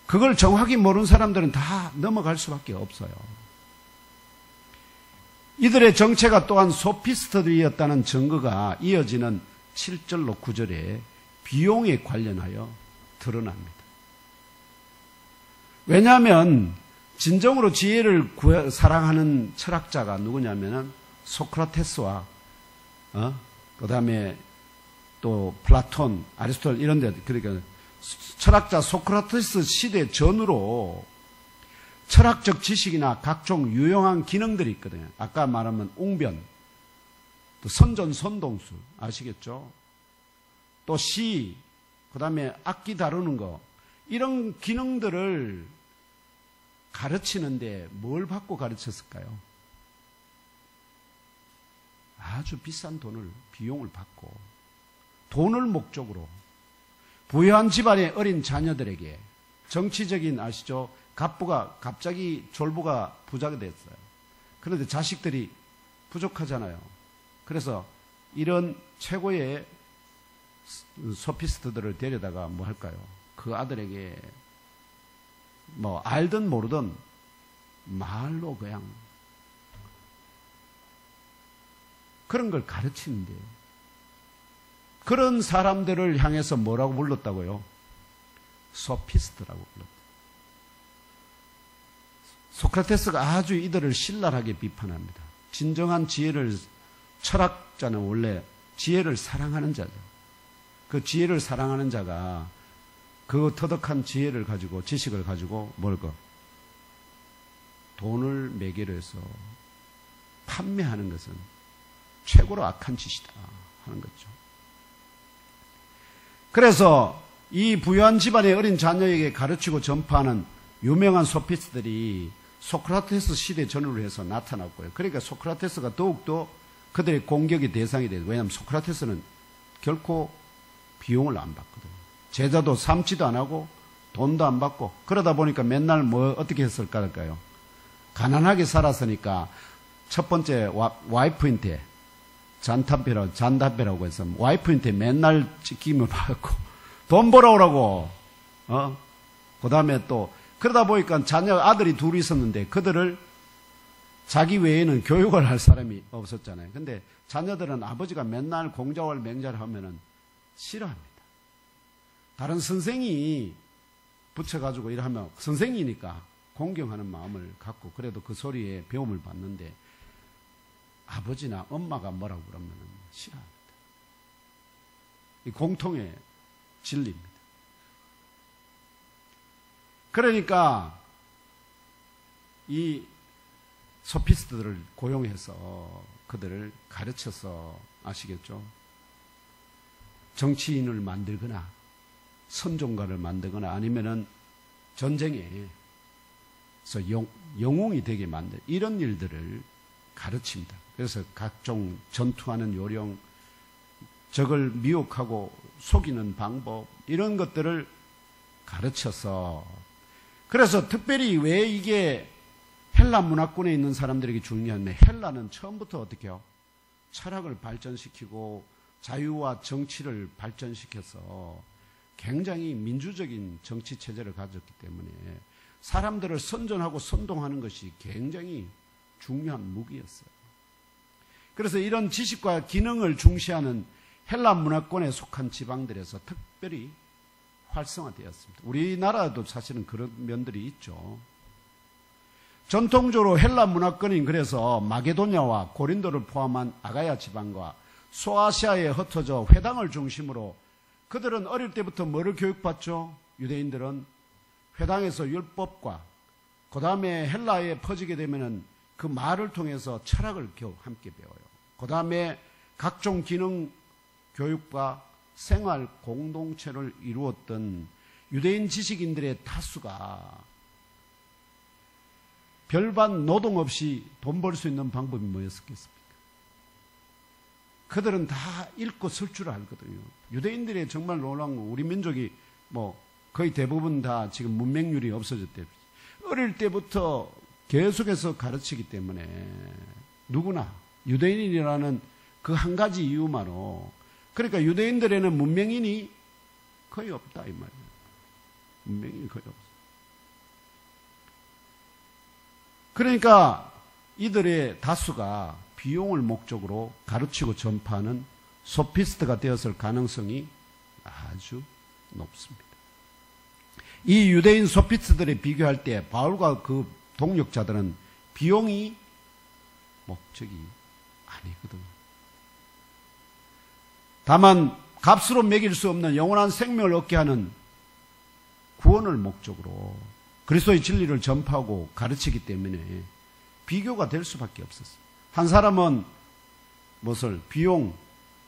그걸 정확히 모르는 사람들은 다 넘어갈 수밖에 없어요. 이들의 정체가 또한 소피스트들이었다는 증거가 이어지는 7절로 9절에 비용에 관련하여 드러납니다. 왜냐하면 진정으로 지혜를 사랑하는 철학자가 누구냐면은 소크라테스와 그 다음에 또 플라톤, 아리스토텔 이런 데, 그러니까 철학자 소크라테스 시대 전후로 철학적 지식이나 각종 유용한 기능들이 있거든요. 아까 말하면 웅변, 또 선전선동술 아시겠죠? 또 시, 그 다음에 악기 다루는 거, 이런 기능들을 가르치는데 뭘 받고 가르쳤을까요? 아주 비싼 비용을 받고 돈을 목적으로 부유한 집안의 어린 자녀들에게 정치적인 아시죠? 갑부가 갑자기 졸부가 부자가 됐어요. 그런데 자식들이 부족하잖아요. 그래서 이런 최고의 소피스트들을 데려다가 뭐 할까요? 그 아들에게 뭐 알든 모르든 말로 그냥 그런 걸 가르치는데 그런 사람들을 향해서 뭐라고 불렀다고요? 소피스트라고 불렀다. 소크라테스가 아주 이들을 신랄하게 비판합니다. 진정한 지혜를, 철학자는 원래 지혜를 사랑하는 자죠. 그 지혜를 사랑하는 자가 그 터득한 지혜를 가지고, 지식을 가지고 돈을 매개로 해서 판매하는 것은 최고로 악한 짓이다 하는 거죠. 그래서 이 부유한 집안의 어린 자녀에게 가르치고 전파하는 유명한 소피스트들이 소크라테스 시대 전후로 해서 나타났고요. 그러니까 소크라테스가 더욱더 그들의 공격의 대상이 되고, 왜냐하면 소크라테스는 결코 비용을 안 받거든요. 제자도 삼지도 안 하고 돈도 안 받고, 그러다 보니까 맨날 어떻게 했을까요? 가난하게 살았으니까 첫 번째 와이프한테 잔담배라고 해서 와이프한테 맨날 찍힘을 받고 돈 벌어오라고, 그 다음에 또 그러다 보니까 아들이 둘이 있었는데 그들을 자기 외에는 교육을 할 사람이 없었잖아요. 근데 자녀들은 아버지가 맨날 공자월 맹자를 하면은 싫어합니다. 다른 선생이 붙여가지고 이러면 선생이니까 공경하는 마음을 갖고 그래도 그 소리에 배움을 받는데 아버지나 엄마가 뭐라고 그러면 싫어합니다. 이 공통의 진리입니다. 그러니까 이 소피스트들을 고용해서 그들을 가르쳐서 아시겠죠? 정치인을 만들거나 선종가를 만들거나 아니면은 전쟁에서 영웅이 되게 만들 이런 일들을 가르칩니다. 그래서 각종 전투하는 요령, 적을 미혹하고 속이는 방법 이런 것들을 가르쳐서, 그래서 특별히 왜 이게 헬라 문화권에 있는 사람들에게 중요한데, 헬라는 처음부터 어떻게 해요? 철학을 발전시키고 자유와 정치를 발전시켜서 굉장히 민주적인 정치 체제를 가졌기 때문에 사람들을 선전하고 선동하는 것이 굉장히 중요한 무기였어요. 그래서 이런 지식과 기능을 중시하는 헬라 문화권에 속한 지방들에서 특별히 활성화되었습니다. 우리나라도 사실은 그런 면들이 있죠. 전통적으로 헬라 문화권인 그래서 마게도냐와 고린도를 포함한 아가야 지방과 소아시아에 흩어져 회당을 중심으로 그들은 어릴 때부터 뭐를 교육받죠? 유대인들은 회당에서 율법과 그 다음에 헬라에 퍼지게 되면은 그 말을 통해서 철학을 함께 배워요. 그 다음에 각종 기능 교육과 생활 공동체를 이루었던 유대인 지식인들의 다수가 별반 노동 없이 돈 벌 수 있는 방법이 뭐였겠습니까? 그들은 다 읽고 쓸 줄 알거든요. 유대인들의 정말 놀라운 거, 우리 민족이 뭐 거의 대부분 다 지금 문맹률이 없어졌대요. 어릴 때부터 계속해서 가르치기 때문에 누구나 유대인이라는 그 한 가지 이유만으로, 그러니까 유대인들에는 문맹인이 거의 없다 이 말이에요. 문맹인이 거의 없어. 그러니까 이들의 다수가 비용을 목적으로 가르치고 전파하는 소피스트가 되었을 가능성이 아주 높습니다. 이 유대인 소피스트들에 비교할 때 바울과 그 동력자들은 비용이 목적이 아니거든요. 다만 값으로 매길 수 없는 영원한 생명을 얻게 하는 구원을 목적으로 그리스도의 진리를 전파하고 가르치기 때문에 비교가 될 수밖에 없었어요. 한 사람은 무엇을 비용,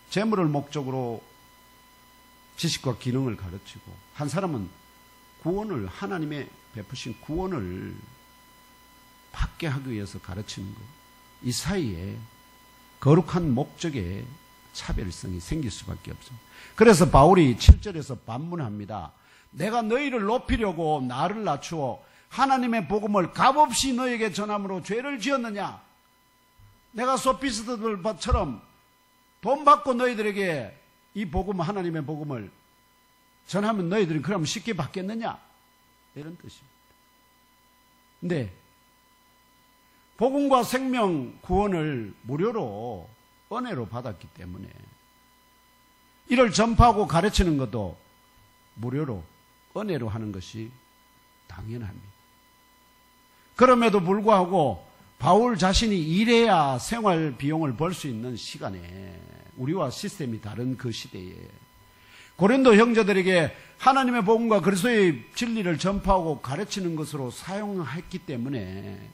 재물을 목적으로 지식과 기능을 가르치고 한 사람은 구원을 하나님의 베푸신 구원을 받게 하기 위해서 가르치는 것. 이 사이에 거룩한 목적의 차별성이 생길 수밖에 없습니다. 그래서 바울이 7절에서 반문합니다. 내가 너희를 높이려고 나를 낮추어 하나님의 복음을 값없이 너희에게 전함으로 죄를 지었느냐? 내가 소피스트들처럼 돈 받고 너희들에게 이 복음, 하나님의 복음을 전하면 너희들이 그럼 쉽게 받겠느냐? 이런 뜻입니다. 근데 복음과 생명 구원을 무료로 은혜로 받았기 때문에 이를 전파하고 가르치는 것도 무료로 은혜로 하는 것이 당연합니다. 그럼에도 불구하고 바울 자신이 일해야 생활 비용을 벌 수 있는 시간에 우리와 시스템이 다른 그 시대에 고린도 형제들에게 하나님의 복음과 그리스도의 진리를 전파하고 가르치는 것으로 사용했기 때문에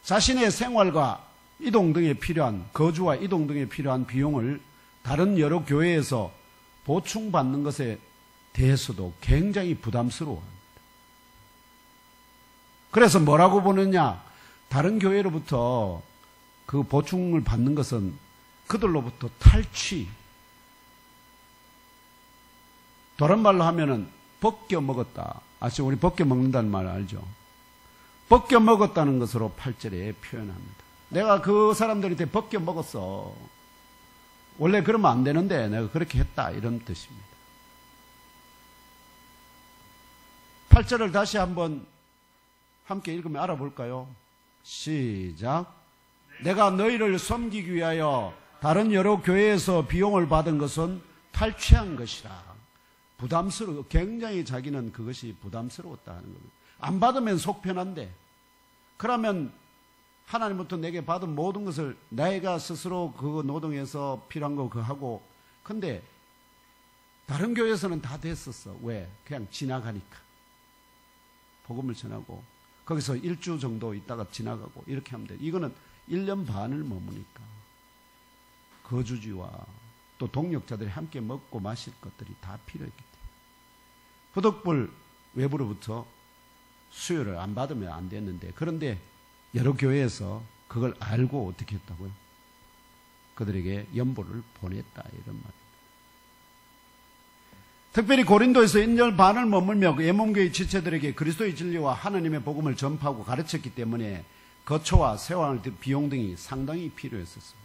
자신의 생활과 이동 등에 필요한 거주와 이동 등에 필요한 비용을 다른 여러 교회에서 보충받는 것에 대해서도 굉장히 부담스러워합니다. 그래서 뭐라고 보느냐? 다른 교회로부터 그 보충을 받는 것은 그들로부터 탈취, 다른 말로 하면은 벗겨 먹었다. 아시죠? 우리 벗겨 먹는다는 말 알죠? 벗겨 먹었다는 것으로 8절에 표현합니다. 내가 그 사람들한테 벗겨 먹었어. 원래 그러면 안 되는데 내가 그렇게 했다. 이런 뜻입니다. 8절을 다시 한번 함께 읽으면 알아볼까요? 시작. 내가 너희를 섬기기 위하여 다른 여러 교회에서 비용을 받은 것은 탈취한 것이라. 부담스러워. 굉장히 자기는 그것이 부담스러웠다 하는 겁니다. 안 받으면 속 편한데. 그러면 하나님부터 내게 받은 모든 것을 내가 스스로 그 노동해서 필요한 거 그거 하고. 근데 다른 교회에서는 다 됐었어. 왜? 그냥 지나가니까. 복음을 전하고 거기서 1주 정도 있다가 지나가고 이렇게 하면 돼. 이거는 1년 반을 머무니까 거주지와 또 동력자들이 함께 먹고 마실 것들이 다 필요했기 때문에 부득불 외부로부터 수요를 안 받으면 안 됐는데, 그런데 여러 교회에서 그걸 알고 어떻게 했다고요? 그들에게 연보를 보냈다 이런 말입니다. 특별히 고린도에서 1년 반을 머물며 예몬교회 지체들에게 그리스도의 진리와 하나님의 복음을 전파하고 가르쳤기 때문에 거처와 세워할 비용 등이 상당히 필요했었습니다.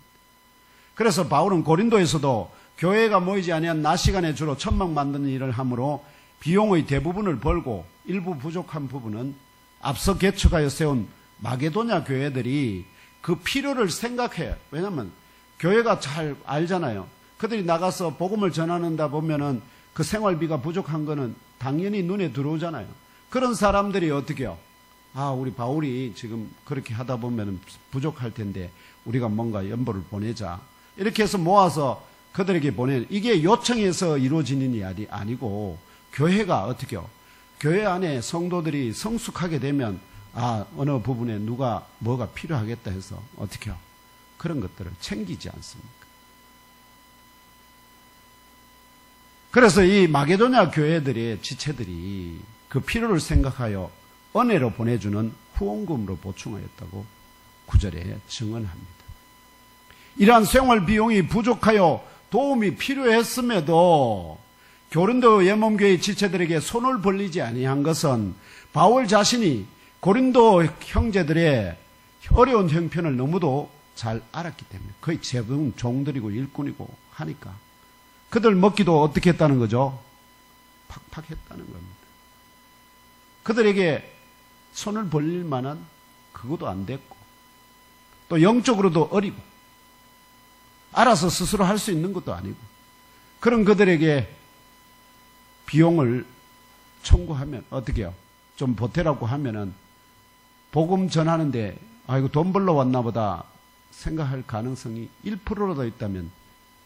그래서 바울은 고린도에서도 교회가 모이지 아니한 낮 시간에 주로 천막 만드는 일을 하므로 비용의 대부분을 벌고 일부 부족한 부분은 앞서 개척하여 세운 마게도냐 교회들이 그 필요를 생각해요. 왜냐하면 교회가 잘 알잖아요. 그들이 나가서 복음을 전하는다 보면은 그 생활비가 부족한 거는 당연히 눈에 들어오잖아요. 그런 사람들이 어떻게 해요? 아, 우리 바울이 지금 그렇게 하다 보면 부족할 텐데 우리가 뭔가 연보를 보내자. 이렇게 해서 모아서 그들에게 보내는, 이게 요청해서 이루어지는 일이 아니고 교회가 어떻게 해요? 교회 안에 성도들이 성숙하게 되면 아, 어느 부분에 누가 뭐가 필요하겠다 해서 어떻게 해요? 그런 것들을 챙기지 않습니까? 그래서 이 마게도냐 교회들의 지체들이 그 필요를 생각하여 은혜로 보내주는 후원금으로 보충하였다고 9절에 증언합니다. 이러한 생활 비용이 부족하여 도움이 필요했음에도 고린도 예몬교회 지체들에게 손을 벌리지 아니한 것은 바울 자신이 고린도 형제들의 어려운 형편을 너무도 잘 알았기 때문에, 거의 대부분 종들이고 일꾼이고 하니까 그들 먹기도 어떻게 했다는 거죠? 팍팍 했다는 겁니다. 그들에게 손을 벌릴 만한 그것도 안 됐고, 또 영적으로도 어리고 알아서 스스로 할 수 있는 것도 아니고 그런 그들에게 비용을 청구하면 어떻게 해요? 좀 보태라고 하면은 복음 전하는데 이거 돈 벌러 왔나 보다 생각할 가능성이 1%라도 있다면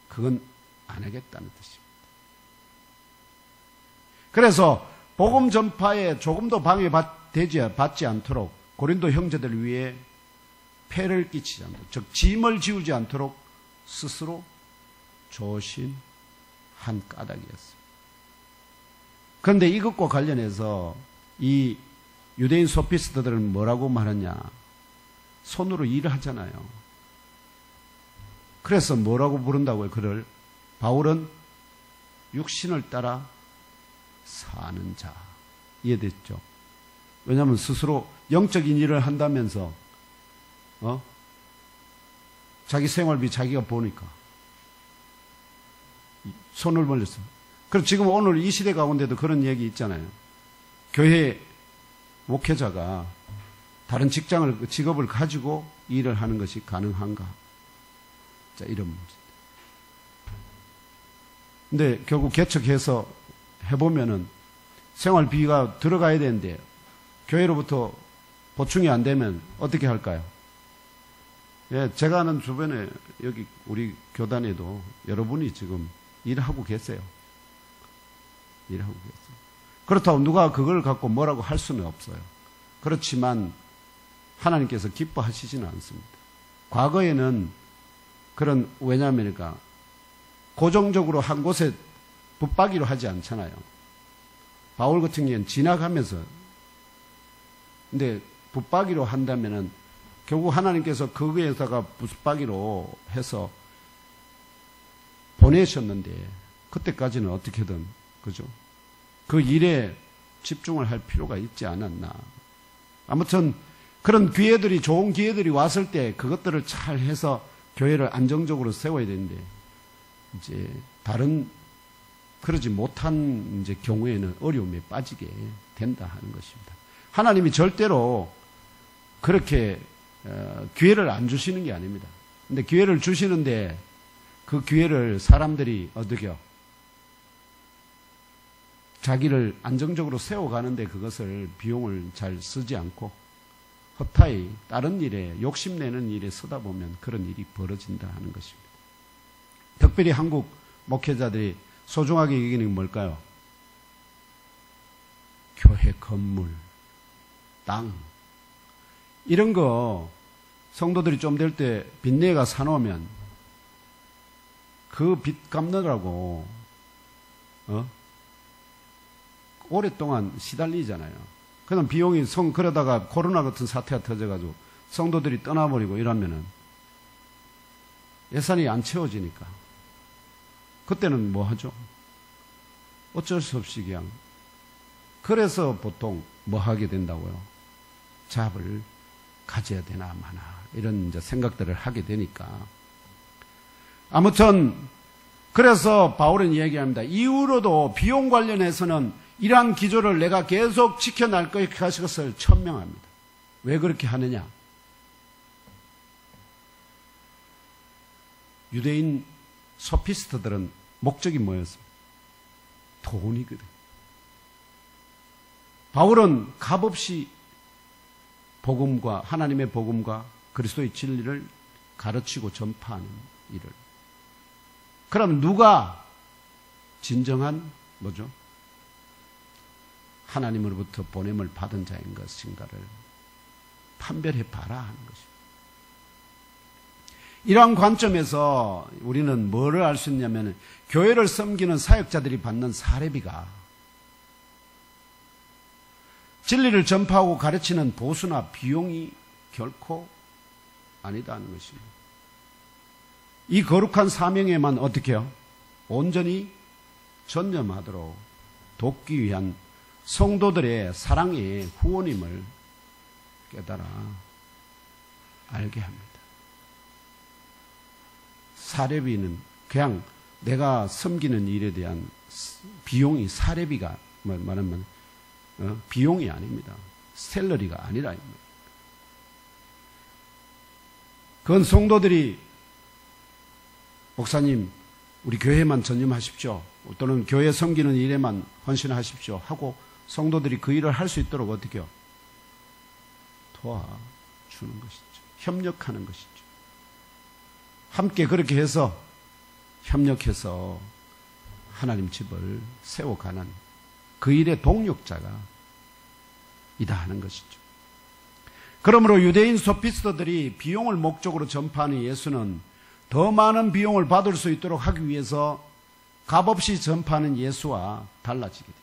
그건 안 하겠다는 뜻입니다. 그래서 복음 전파에 조금도 방해받지 않도록 고린도 형제들을 위해 폐를 끼치지 않도록, 즉 짐을 지우지 않도록 스스로 조심한 까닭이었습니다. 그런데 이것과 관련해서 이 유대인 소피스트들은 뭐라고 말하냐? 손으로 일을 하잖아요. 그래서 뭐라고 부른다고요? 그를 바울은 육신을 따라 사는 자. 이해됐죠? 왜냐하면 스스로 영적인 일을 한다면서 자기 생활비 자기가 보니까 손을 벌렸어. 그리고 지금 오늘 이 시대 가운데도 그런 얘기 있잖아요. 교회 목회자가 다른 직업을 가지고 일을 하는 것이 가능한가? 자, 이런 문제. 근데 결국 개척해서 해보면은 생활비가 들어가야 되는데 교회로부터 보충이 안 되면 어떻게 할까요? 예, 제가 아는 주변에 여기 우리 교단에도 여러분이 지금 일하고 계세요. 일하고 계세요. 그렇다고 누가 그걸 갖고 뭐라고 할 수는 없어요. 그렇지만 하나님께서 기뻐하시지는 않습니다. 과거에는 그런 왜냐하면 고정적으로 한 곳에 붙박이로 하지 않잖아요. 바울 같은 경우는 지나가면서 근데 붙박이로 한다면은 결국 하나님께서 거기에다가 붙박이로 해서 보내셨는데 그때까지는 어떻게든 그죠? 그 일에 집중을 할 필요가 있지 않았나. 아무튼 그런 기회들이 좋은 기회들이 왔을 때 그것들을 잘 해서 교회를 안정적으로 세워야 되는데 이제 다른 그러지 못한 이제 경우에는 어려움에 빠지게 된다 하는 것입니다. 하나님이 절대로 그렇게 기회를 안 주시는 게 아닙니다. 근데 기회를 주시는데 그 기회를 사람들이 어떻게요? 자기를 안정적으로 세워가는데 그것을 비용을 잘 쓰지 않고 허타히 다른 일에 욕심내는 일에 쓰다 보면 그런 일이 벌어진다 하는 것입니다. 특별히 한국 목회자들이 소중하게 여기는 게 뭘까요? 교회 건물, 땅 이런 거 성도들이 좀 될 때 빚내가 사놓으면 그 빚 갚느라고 오랫동안 시달리잖아요. 그럼 비용이 그러다가 코로나 같은 사태가 터져가지고 성도들이 떠나버리고 이러면은 예산이 안 채워지니까 그때는 뭐 하죠? 어쩔 수 없이 그냥 그래서 보통 뭐 하게 된다고요? 잡을 가져야 되나 마나 이런 이제 생각들을 하게 되니까 아무튼 그래서 바울은 이야기합니다. 이후로도 비용 관련해서는 이러한 기조를 내가 계속 지켜날 것을 천명합니다. 왜 그렇게 하느냐? 유대인 소피스트들은 목적이 뭐였습니까? 돈이거든. 바울은 값없이 복음과 하나님의 복음과 그리스도의 진리를 가르치고 전파하는 일을. 그럼 누가 진정한 뭐죠? 하나님으로부터 보냄을 받은 자인 것인가를 판별해 봐라 하는 것입니다. 이러한 관점에서 우리는 뭐를 알 수 있냐면 교회를 섬기는 사역자들이 받는 사례비가 진리를 전파하고 가르치는 보수나 비용이 결코 아니다는 것입니다. 이 거룩한 사명에만 어떻게 해요? 온전히 전념하도록 돕기 위한 성도들의 사랑의 후원임을 깨달아 알게 합니다. 사례비는 그냥 내가 섬기는 일에 대한 비용이 사례비가 말하면 비용이 아닙니다. 샐러리가 아니라 그건 성도들이 목사님 우리 교회만 전념하십시오. 또는 교회 섬기는 일에만 헌신하십시오 하고 성도들이 그 일을 할 수 있도록 어떻게요? 도와주는 것이죠. 협력하는 것이죠. 함께 그렇게 해서 협력해서 하나님 집을 세워가는 그 일의 동력자가 이다 하는 것이죠. 그러므로 유대인 소피스터들이 비용을 목적으로 전파하는 예수는 더 많은 비용을 받을 수 있도록 하기 위해서 값없이 전파하는 예수와 달라지게 됩니다.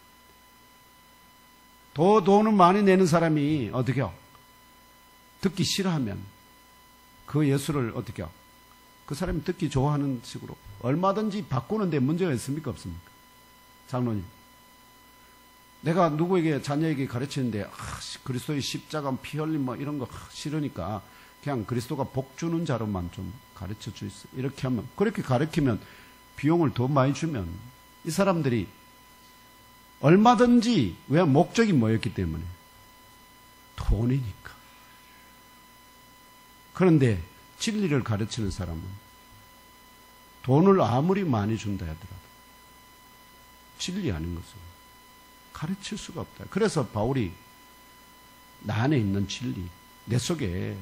더 돈을 많이 내는 사람이 어떻게요? 듣기 싫어하면 그 예수를 어떻게요? 그 사람이 듣기 좋아하는 식으로 얼마든지 바꾸는데 문제가 있습니까? 없습니까? 장로님. 내가 누구에게 자녀에게 가르치는데 그리스도의 십자가 피 흘림 뭐 이런 거 싫으니까 그냥 그리스도가 복 주는 자로만 좀 가르쳐 주세요. 이렇게 하면 그렇게 가르치면 비용을 더 많이 주면 이 사람들이 얼마든지 왜 목적이 뭐였기 때문에 돈이니까. 그런데 진리를 가르치는 사람은 돈을 아무리 많이 준다 하더라도 진리 아닌 것을 가르칠 수가 없다. 그래서 바울이 나 안에 있는 진리, 내 속에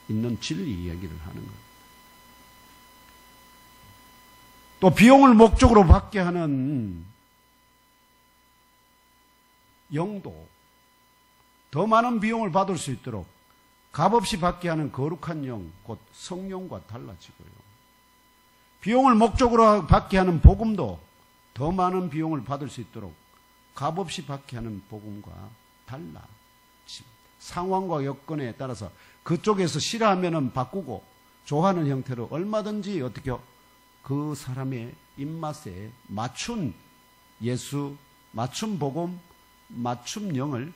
있는 진리 이야기를 하는 거예요. 또 비용을 목적으로 받게 하는 영도 더 많은 비용을 받을 수 있도록 값없이 받게 하는 거룩한 영, 곧 성령과 달라지고요. 비용을 목적으로 받게 하는 복음도 더 많은 비용을 받을 수 있도록 값없이 받게 하는 복음과 달라집니다. 상황과 여건에 따라서 그쪽에서 싫어하면 바꾸고 좋아하는 형태로 얼마든지 어떻게 그 사람의 입맛에 맞춘 예수, 맞춤 복음, 맞춤 영을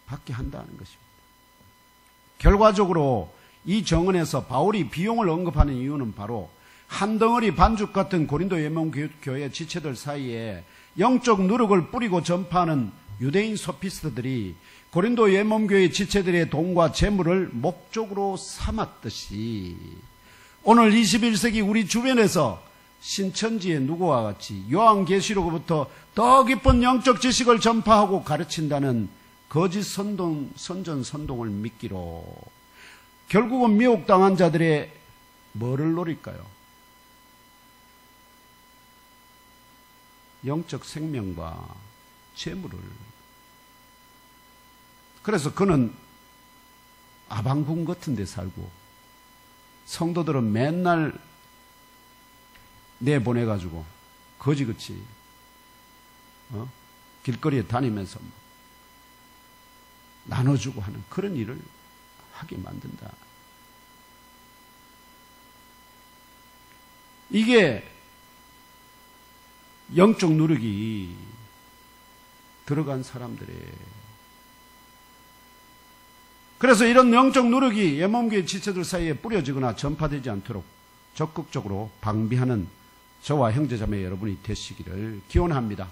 받게 한다는 것입니다. 결과적으로 이 정언에서 바울이 비용을 언급하는 이유는 바로 한 덩어리 반죽 같은 고린도 예몬교회 지체들 사이에 영적 누룩을 뿌리고 전파하는 유대인 소피스트들이 고린도 예몬교회 지체들의 돈과 재물을 목적으로 삼았듯이 오늘 21세기 우리 주변에서 신천지의 누구와 같이 요한계시록으로부터 더 깊은 영적 지식을 전파하고 가르친다는 거짓 선전을 믿기로 결국은 미혹당한 자들의 뭐를 노릴까요? 영적 생명과 재물을. 그래서 그는 아방궁 같은 데 살고 성도들은 맨날 내보내가지고 거지같이 길거리에 다니면서 나눠주고 하는 그런 일을 하게 만든다. 이게 영적 누룩이 들어간 사람들의 그래서 이런 영적 누룩이 예몬교회 지체들 사이에 뿌려지거나 전파되지 않도록 적극적으로 방비하는 저와 형제자매 여러분이 되시기를 기원합니다.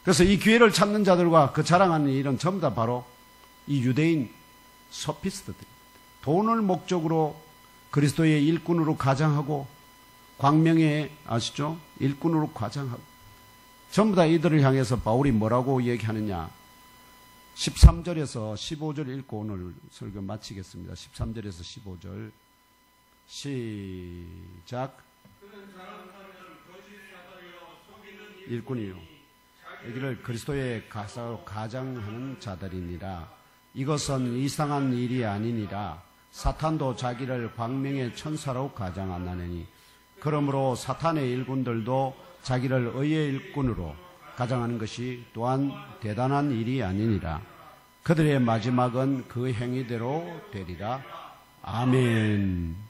그래서 이 기회를 찾는 자들과 그 자랑하는 일은 전부 다 바로 이 유대인 소피스트들입니다. 돈을 목적으로 그리스도의 일꾼으로 가장하고 광명의 아시죠? 일꾼으로 가장하고 전부 다 이들을 향해서 바울이 뭐라고 얘기하느냐 13절에서 15절 읽고 오늘 설교 마치겠습니다. 13절에서 15절 시작. 일꾼이요 여기를 그리스도의 가사로 가장하는 자들이니라. 이것은 이상한 일이 아니니라. 사탄도 자기를 광명의 천사로 가장하나니 그러므로 사탄의 일꾼들도 자기를 의의 일꾼으로 가장하는 것이 또한 대단한 일이 아니니라. 그들의 마지막은 그 행위대로 되리라. 아멘.